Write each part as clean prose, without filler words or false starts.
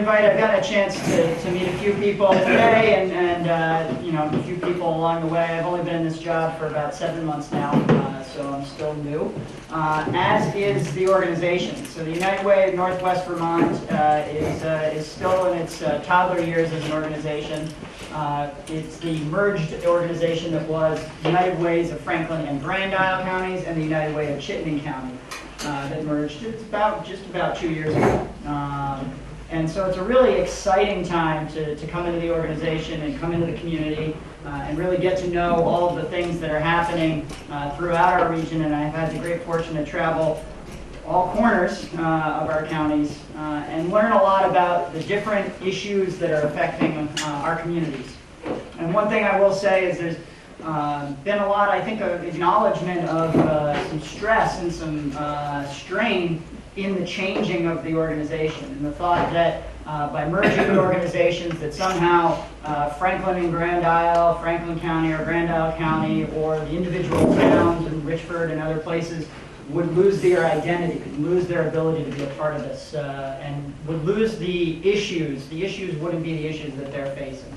invite. I've gotten a chance to meet a few people today and you know, a few people along the way. I've only been in this job for about 7 months now, so I'm still new, as is the organization. So the United Way of Northwest Vermont is still in its toddler years as an organization. It's the merged organization that was United Ways of Franklin and Grand Isle counties and the United Way of Chittenden County that merged. It's just about 2 years ago. And so it's a really exciting time to come into the organization and come into the community and really get to know all of the things that are happening throughout our region. And I've had the great fortune to travel all corners of our counties and learn a lot about the different issues that are affecting our communities. And one thing I will say is there's been a lot, I think, of acknowledgement of some stress and some strain in the changing of the organization, and the thought that by merging the organizations that somehow Franklin and Grand Isle, Franklin County or Grand Isle County, or the individual towns in Richford and other places would lose their identity, would lose their ability to be a part of this, and would lose the issues. The issues wouldn't be the issues that they're facing.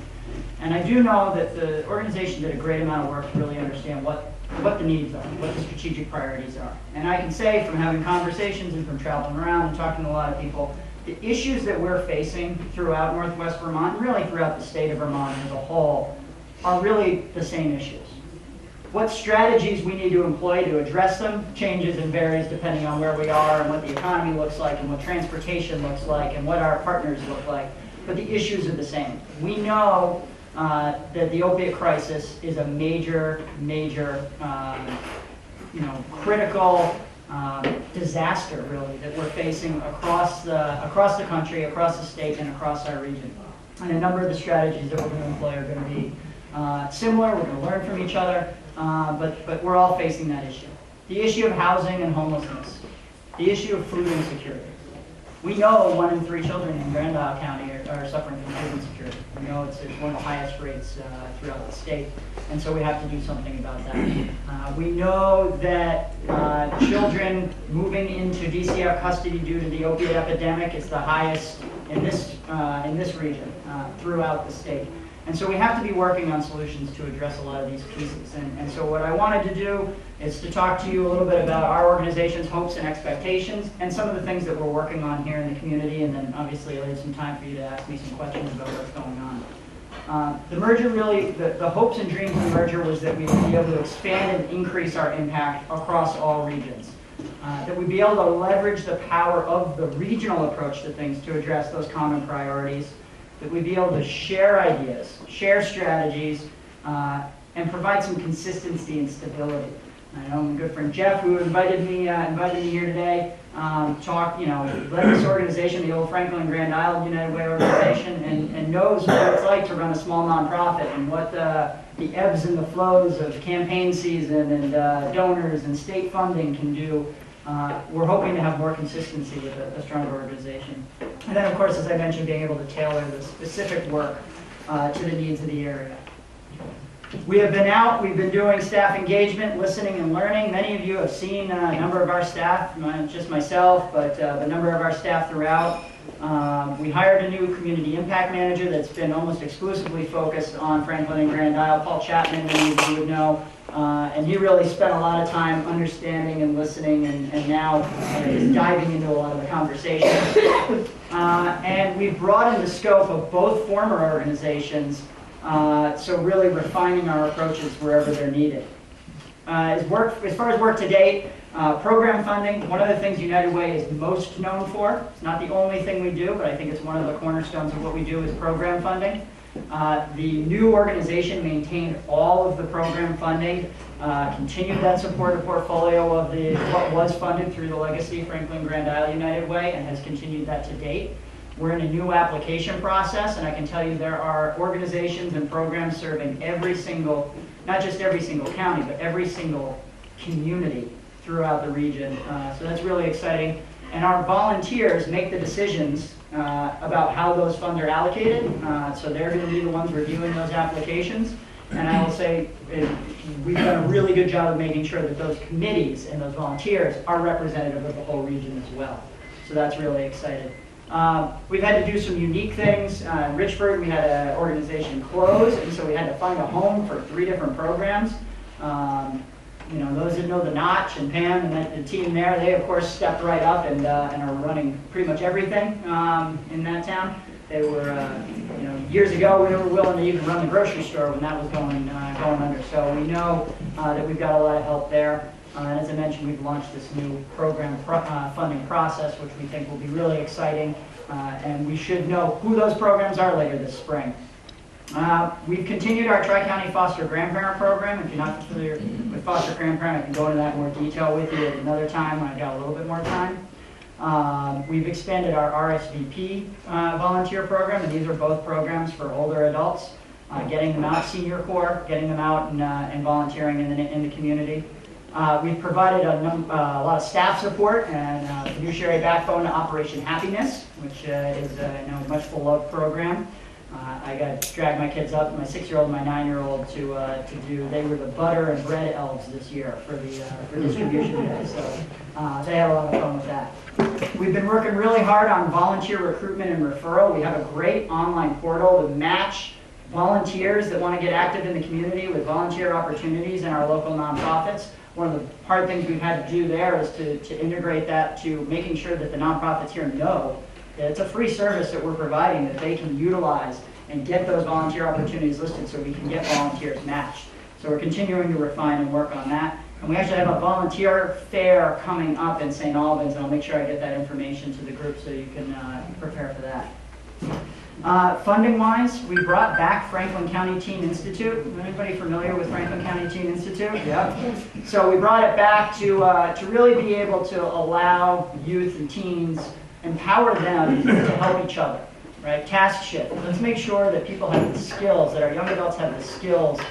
And I do know that the organization did a great amount of work to really understand what the needs are, what the strategic priorities are. And I can say from having conversations and from traveling around and talking to a lot of people, the issues that we're facing throughout Northwest Vermont, and really throughout the state of Vermont as a whole, are really the same issues. What strategies we need to employ to address them changes and varies depending on where we are and what the economy looks like and what transportation looks like and what our partners look like. But the issues are the same. We know that the opiate crisis is a major, critical disaster, really, that we're facing across the country, across the state, and across our region. And a number of the strategies that we're going to employ are going to be similar. We're going to learn from each other, but we're all facing that issue. The issue of housing and homelessness, the issue of food insecurity. We know 1 in 3 children in Grand Isle County are suffering from food insecurity. We know it's one of the highest rates throughout the state, and so we have to do something about that. We know that children moving into DCF custody due to the opiate epidemic is the highest in this region throughout the state. And so we have to be working on solutions to address a lot of these pieces. And so what I wanted to do is to talk to you a little bit about our organization's hopes and expectations and some of the things that we're working on here in the community, and then obviously I'll leave some time for you to ask me some questions about what's going on. The merger really, the hopes and dreams of the merger was that we would be able to expand and increase our impact across all regions. That we'd be able to leverage the power of the regional approach to things to address those common priorities. That we'd be able to share ideas, share strategies, and provide some consistency and stability. I know my good friend Jeff, who invited me here today, led this organization, the old Franklin Grand Isle United Way organization, and knows what it's like to run a small nonprofit and what the ebbs and the flows of campaign season and donors and state funding can do. We're hoping to have more consistency with a stronger organization. And then, of course, as I mentioned, being able to tailor the specific work to the needs of the area. We have been out, we've been doing staff engagement, listening and learning. Many of you have seen a number of our staff, not just myself, but a number of our staff throughout. We hired a new community impact manager that's been almost exclusively focused on Franklin and Grand Isle, Paul Chapman, many of you would know. And he really spent a lot of time understanding and listening and now is diving into a lot of the conversations. And we've broadened the scope of both former organizations, so really refining our approaches wherever they're needed. As far as work to date, program funding, one of the things United Way is most known for. It's not the only thing we do, but I think it's one of the cornerstones of what we do is program funding. The new organization maintained all of the program funding, continued that supportive portfolio of what was funded through the legacy Franklin Grand Isle United Way, and has continued that to date. We're in a new application process, and I can tell you there are organizations and programs serving every single, not just every single county, but every single community throughout the region. So that's really exciting. And our volunteers make the decisions about how those funds are allocated. So they're going to be the ones reviewing those applications. And I will say we've done a really good job of making sure that those committees and those volunteers are representative of the whole region as well. So that's really exciting. We've had to do some unique things. In Richford, we had an organization close, and so we had to find a home for 3 different programs. You know, those that know the Notch and Pam and the team there, they of course stepped right up and are running pretty much everything in that town. They were, you know, years ago we were willing to even run the grocery store when that was going under. So we know that we've got a lot of help there. And as I mentioned, we've launched this new program funding process, which we think will be really exciting. And we should know who those programs are later this spring. We've continued our Tri-County Foster Grandparent Program. If you're not familiar with foster grandparent, I can go into that in more detail with you at another time when I've got a little bit more time. We've expanded our RSVP volunteer program, and these are both programs for older adults, getting them out, senior corps, getting them out and volunteering in the community. We've provided a lot of staff support and fiduciary backbone to Operation Happiness, which is a much full-loved program. I got to drag my kids up, my 6-year-old and my 9-year-old, to do. They were the butter and bread elves this year for distribution day, so they had a lot of fun with that. We've been working really hard on volunteer recruitment and referral. We have a great online portal to match volunteers that want to get active in the community with volunteer opportunities in our local nonprofits. One of the hard things we've had to do there is to integrate that to making sure that the nonprofits here know that it's a free service that we're providing that they can utilize and get those volunteer opportunities listed so we can get volunteers matched. So we're continuing to refine and work on that. And we actually have a volunteer fair coming up in St. Albans, and I'll make sure I get that information to the group so you can prepare for that. Funding-wise, we brought back Franklin County Teen Institute. Anybody familiar with Franklin County Teen Institute? Yeah. So we brought it back to really be able to allow youth and teens, empower them to help each other, right? Task shift. Let's make sure that people have the skills, that our young adults have the skills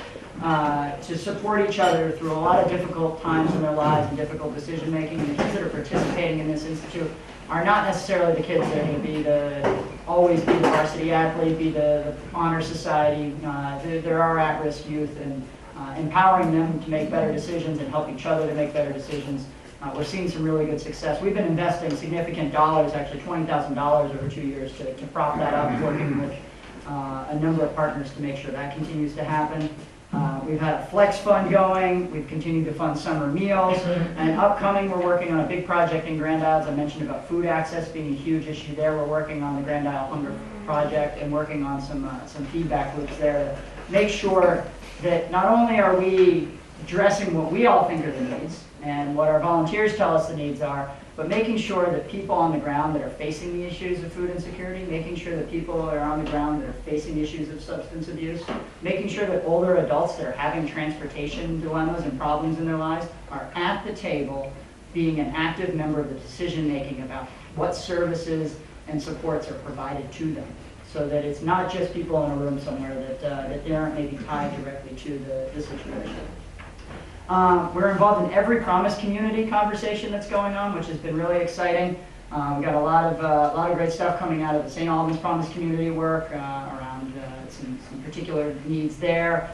to support each other through a lot of difficult times in their lives and difficult decision making. And the kids that are participating in this institute are not necessarily the kids that are going to be always be the varsity athlete, be the honor society. There are at-risk youth, and empowering them to make better decisions and help each other to make better decisions. We're seeing some really good success. We've been investing significant dollars, actually $20,000 over 2 years to prop that up, working with a number of partners to make sure that continues to happen. We've had a flex fund going. We've continued to fund summer meals. And upcoming, we're working on a big project in Grand Isles. I mentioned about food access being a huge issue there. We're working on the Grand Isle Hunger Project and working on some feedback loops there to make sure that not only are we addressing what we all think are the needs and what our volunteers tell us the needs are, but making sure that people on the ground that are facing the issues of food insecurity, making sure that people are on the ground that are facing issues of substance abuse, making sure that older adults that are having transportation dilemmas and problems in their lives are at the table being an active member of the decision making about what services and supports are provided to them, so that it's not just people in a room somewhere that they aren't maybe tied directly to the situation. We're involved in every Promise Community conversation that's going on, which has been really exciting. We've got a lot of great stuff coming out of the St. Albans Promise Community work around some particular needs there.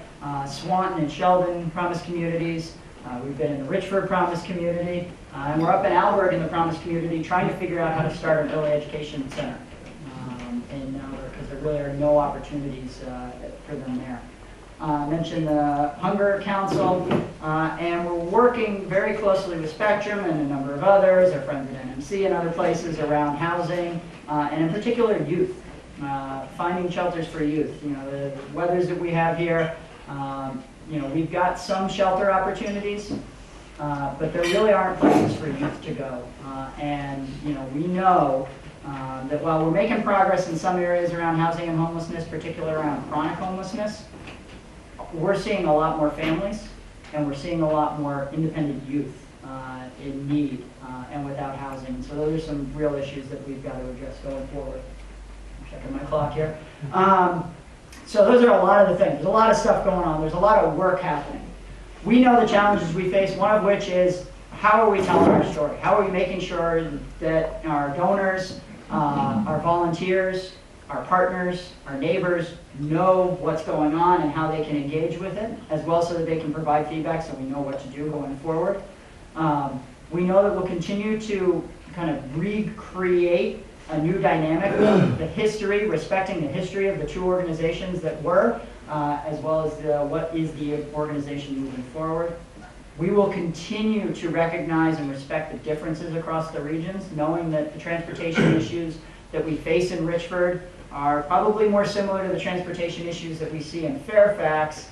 Swanton and Sheldon Promise Communities. We've been in the Richford Promise Community. And we're up in Alberg in the Promise Community trying to figure out how to start an early education center in Alberg, because there really are no opportunities for them there. Mentioned the Hunger Council, and we're working very closely with Spectrum and a number of others, our friends at NMC and other places around housing, and in particular youth, finding shelters for youth. You know, the weathers that we have here, you know, we've got some shelter opportunities, but there really aren't places for youth to go. And, you know, we know that while we're making progress in some areas around housing and homelessness, particularly around chronic homelessness, we're seeing a lot more families, and we're seeing a lot more independent youth in need and without housing. So those are some real issues that we've got to address going forward. I'm checking my clock here. So those are a lot of the things. There's a lot of stuff going on. There's a lot of work happening. We know the challenges we face, one of which is how are we telling our story? How are we making sure that our donors, our volunteers, our partners, our neighbors know what's going on and how they can engage with it, as well so that they can provide feedback so we know what to do going forward. We know that we'll continue to kind of recreate a new dynamic, the history, respecting the history of the two organizations that were, as well as what is the organization moving forward. We will continue to recognize and respect the differences across the regions, knowing that the transportation issues that we face in Richford are probably more similar to the transportation issues that we see in Fairfax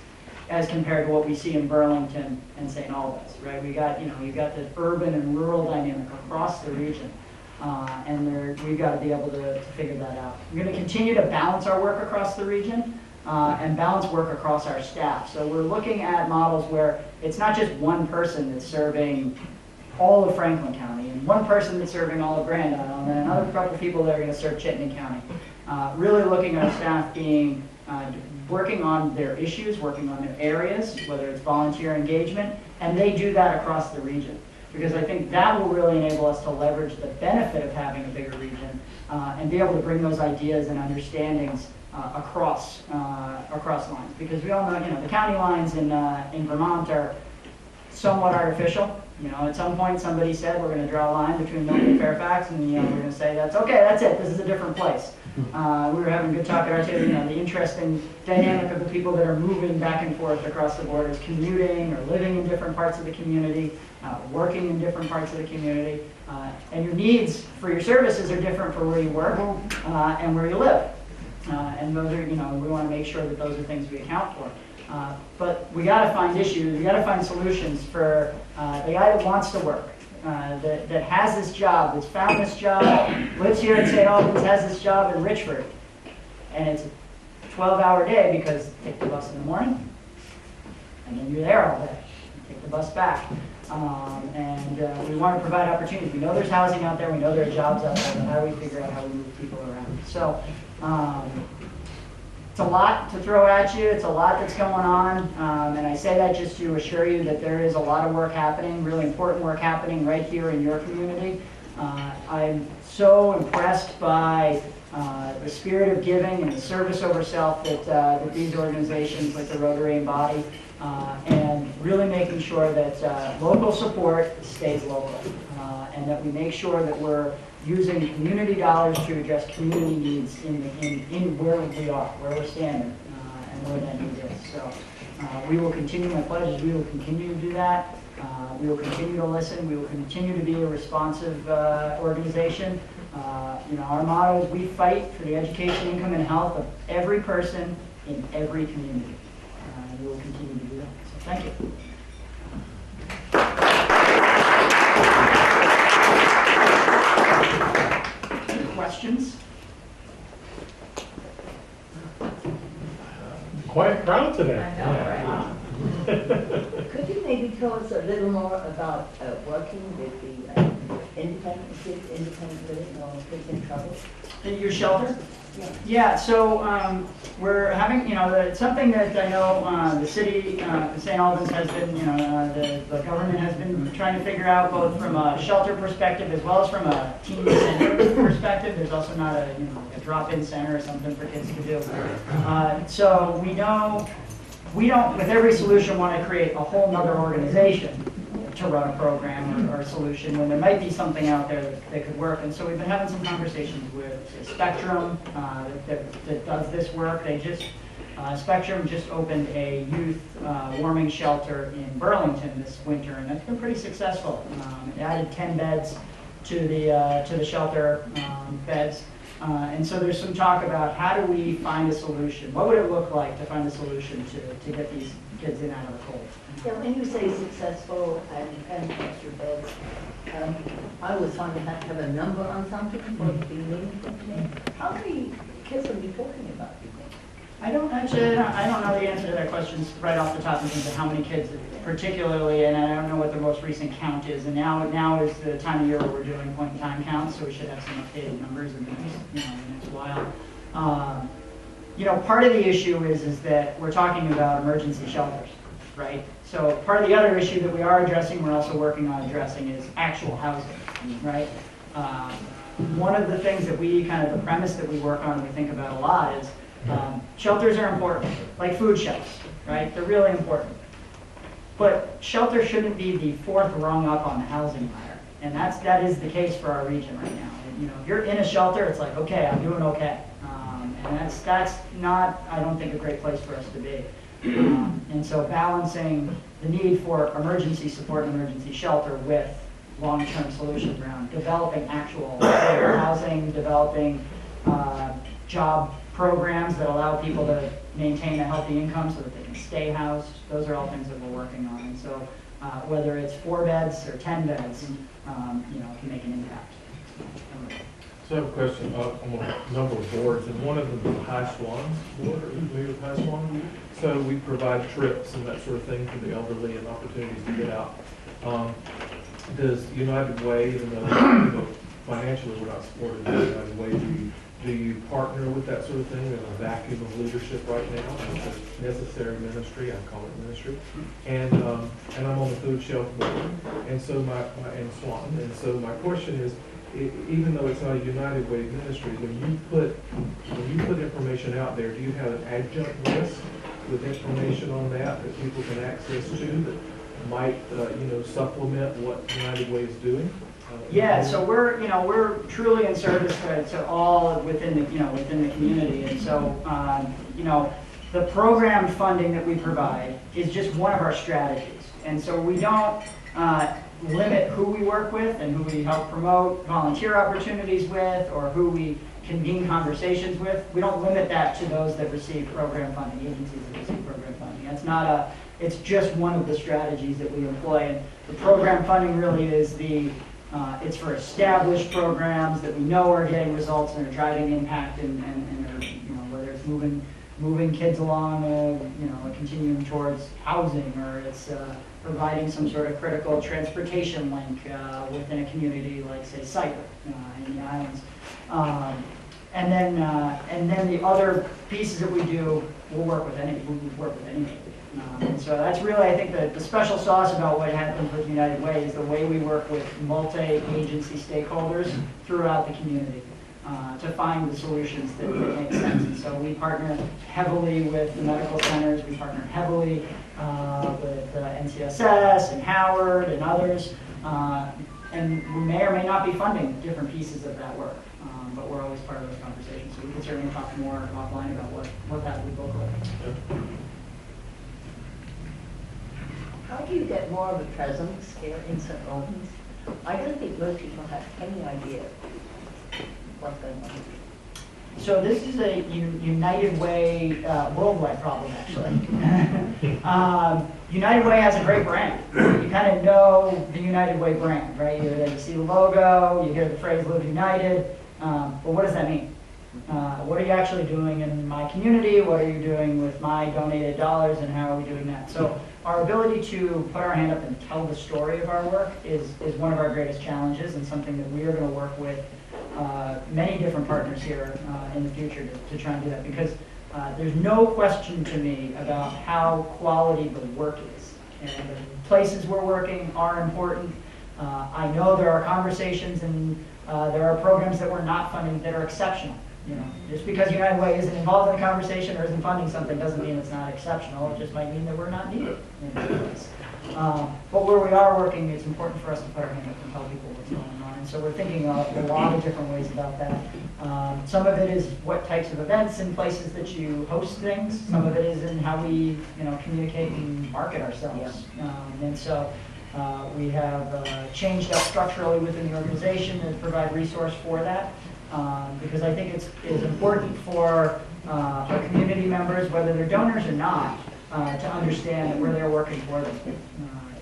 as compared to what we see in Burlington and St. Albans, right? You've got the urban and rural dynamic across the region, and we've got to be able to figure that out. We're going to continue to balance our work across the region and balance work across our staff. So we're looking at models where it's not just one person that's serving all of Franklin County and one person that's serving all of Grand Island and another couple of people that are going to serve Chittenden County. Really looking at our staff being working on their issues, working on their areas, whether it's volunteer engagement, and they do that across the region. Because I think that will really enable us to leverage the benefit of having a bigger region and be able to bring those ideas and understandings across lines. Because we all know, the county lines in Vermont are somewhat artificial. At some point somebody said we're going to draw a line between Milton and Fairfax, and we're going to say that's okay, that's it, this is a different place. We were having a good talk at our table, the interesting dynamic of the people that are moving back and forth across the borders, commuting or living in different parts of the community, working in different parts of the community, and your needs for your services are different for where you work and where you live. And those are, we want to make sure that those are things we account for. But we got to find issues, we got to find solutions for the guy that wants to work, that has this job, that's found this job, lives here in St. Albans, has this job in Richford, and it's a 12-hour day because you take the bus in the morning, and then you're there all day. You take the bus back. And we want to provide opportunities. We know there's housing out there, we know there are jobs out there, but how do we figure out how we move people around? So it's a lot to throw at you, it's a lot that's going on, and I say that just to assure you that there is a lot of work happening, really important work happening right here in your community. I'm so impressed by the spirit of giving and the service over self that these organizations like the Rotary embody, and really making sure that local support stays local, and that we make sure that we're using community dollars to address community needs in where we are, where we're standing, and where that need is. So we will continue, my pledge is we will continue to do that. We will continue to listen. We will continue to be a responsive organization. Our motto is we fight for the education, income, and health of every person in every community. We will continue to do that. So thank you. Questions? Quiet crowd today. I know, right? Could you maybe tell us a little more about working with the independent living or kids in trouble? Your shelter? Yeah. So we're having, it's something that I know the city, St. Albans has been, the government has been trying to figure out both from a shelter perspective as well as from a teen center perspective. There's also not a drop-in center or something for kids to do. So we know we don't, with every solution, want to create a whole nother organization to run a program or solution when there might be something out there that could work. And so we've been having some conversations with Spectrum that does this work. Spectrum just opened a youth warming shelter in Burlington this winter, and that's been pretty successful. It added 10 beds to the shelter beds. And so there's some talk about how do we find a solution? What would it look like to find a solution to get these kids in out of the cold? Yeah, when you say successful and extra beds, I always find you have to have a number on something for it to be meaningful to me. How many kids are we talking about, do you think? I don't know the answer to that question right off the top in terms of how many kids particularly, and I don't know what the most recent count is. And now is the time of year where we're doing point-in-time counts, so we should have some updated numbers in the next while. Part of the issue is that we're talking about emergency shelters, right? So part of the other issue that we are addressing, we're also working on addressing, is actual housing, right? One of the things that the premise that we work on and we think about a lot is shelters are important, like food shelves, right? They're really important. But shelter shouldn't be the fourth rung up on the housing ladder. And that is the case for our region right now. And, you know, if you're in a shelter, it's like, okay, I'm doing okay. And that's not, I don't think, a great place for us to be. And so balancing the need for emergency support and emergency shelter with long-term solutions around developing actual housing, developing job programs that allow people to maintain a healthy income so that they can stay housed. Those are all things that we're working on. And so whether it's 4 beds or 10 beds, you know, it can make an impact. So I have a question. I'm on a number of boards, and one of them is the High Swans board. Are you familiar with High Swan? So we provide trips and that sort of thing for the elderly and opportunities to get out. Does United Way, even though, you know, financially we're not supported by United Way, do you partner with that sort of thing? There's a vacuum of leadership right now. It's a necessary ministry. I call it ministry. And I'm on the food shelf board, and so and Swan. And so my question is, even though it's not a United Way ministry, when you put information out there, do you have an adjunct list with information on that people can access to that might you know, supplement what United Way is doing? Yeah, so we're truly in service to all within the community, and so you know, the program funding that we provide is just one of our strategies, and so we don't limit who we work with and who we help promote volunteer opportunities with, or who we convene conversations with. We don't limit that to those that receive program funding, agencies that receive program funding. It's just one of the strategies that we employ, and the program funding really is it's for established programs that we know are getting results and are driving impact and are, you know, whether it's moving kids along a continuum towards housing, or it's providing some sort of critical transportation link within a community like, say, Cyprus in the islands. And then the other pieces that we do, we'll work with anybody. And so that's really, I think, the special sauce about what happens with United Way is the way we work with multi-agency stakeholders throughout the community to find the solutions that make sense. And so we partner heavily with the medical centers, we partner heavily with NCSS and Howard and others, and we may or may not be funding different pieces of that work, but we're always part of those conversations. So we can certainly talk more offline about what that would look like. How do you get more of a presence here in St. Albans? I don't think most people have any idea what's going on. So this is a United Way worldwide problem, actually. United Way has a great brand. You kind of know the United Way brand, right? You see the logo, you hear the phrase "Live United," but what does that mean? What are you actually doing in my community? What are you doing with my donated dollars, and how are we doing that? So our ability to put our hand up and tell the story of our work is one of our greatest challenges, and something that we are going to work with many different partners here in the future to try and do that, because there's no question to me about how quality the work is. And the places we're working are important. I know there are conversations and there are programs that we're not funding that are exceptional. You know, just because United Way isn't involved in the conversation or isn't funding something doesn't mean it's not exceptional. It just might mean that we're not needed in that place. But where we are working, it's important for us to put our hand up and tell people what's going on. And so we're thinking of a lot of different ways about that. Some of it is what types of events and places that you host things. Some of it is in how we, communicate and market ourselves. And so we have changed up structurally within the organization to provide resource for that. Because I think it's important for our community members, whether they're donors or not, to understand that we're there working for them.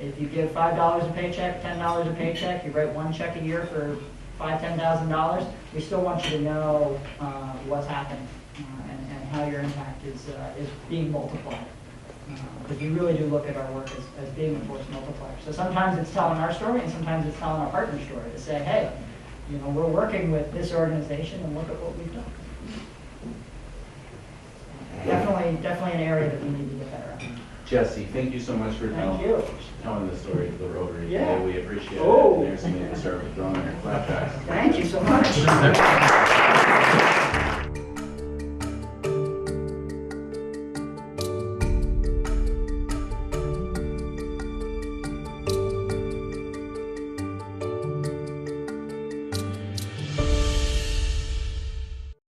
If you give $5 a paycheck, $10 a paycheck, you write one check a year for $5,000, $10,000, we still want you to know what's happening and how your impact is being multiplied. Because we really do look at our work as being a force multiplier. So sometimes it's telling our story, and sometimes it's telling our partner story to say, hey, we're working with this organization, and look at what we've done. Definitely an area that we need to get better at. Jesse, thank you so much for telling the story of the Rotary today. We appreciate it. And there's something to start with throwing in your flashbacks. Thank you so much.